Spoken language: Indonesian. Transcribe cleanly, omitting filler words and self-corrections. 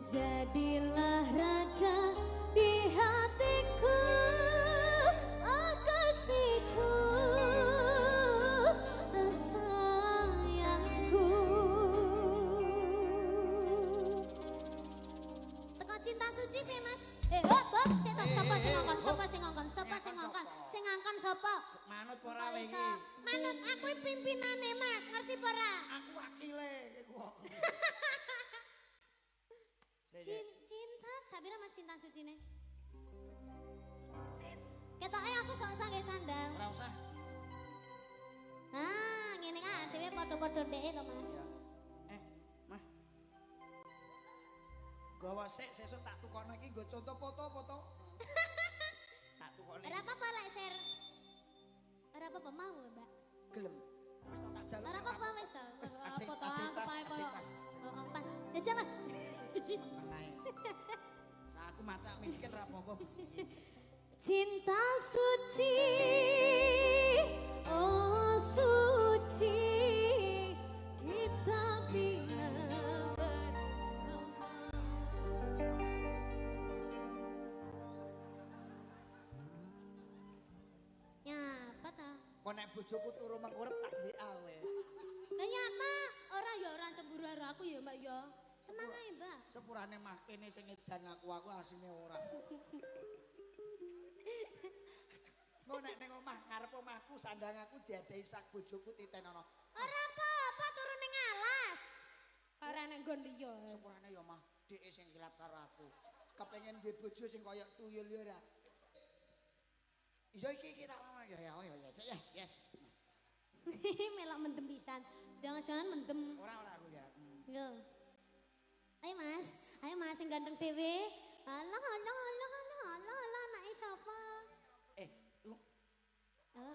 Jadilah raja di hatiku, oh kasihku, sayangku. Teko cinta suci nih mas. Hop, sapa sing ngongkon, sapa sing ngongkon, sapa sing ngongkon, sing ngongkon sapa? Manut ora kowe iki. Manut aku pimpinane mas, ngerti apa ora? Aku wakile kok. Cinta, sabira mas cinta suci nih. Ketoke aku gak usah nggih sandang. Ora usah. Nah, ngene kan dhewe padha-padha dheke to mas. Mah. Gawa sik sesuk tak tukono iki nggo contoh foto-foto. Tak tukone. Ora apa-apa lek ser. Ora apa-apa mau, Mbak. Gelem. Wis tak jaluk. Ora apa-apa wis to. Foto aku pae koyo. Heeh, pas. Ya jalan. Menai. Aku macak miskin ra apa-apa. Cinta suci, oh suci, kita bila bersama. Nyapa ta? Kok nek bojoku turu mengurep tak WA we. Lah nyata ora ya ora cemburu karo aku ya Mbak ya. Seneng ae Mbak. Sepurane mah kene sing edan aku asine ora. Kok nek ning omah ngarep omahku sandang aku diadahi sak bojoku titenono. Ora apa-apa turu ning alas. Ora nek nggon liya. Sepurane ya mah dheke sing kilap karo aku. Kepengen duwe bojo sing kaya tuyul ya ora. Iya iki kita ya yes. Melok mendem pisan. Jangan-jangan mendem. Ora aku ya. Yo. Ayo Mas sing ganteng dhewe. Alah anake sapa? Lu Oh.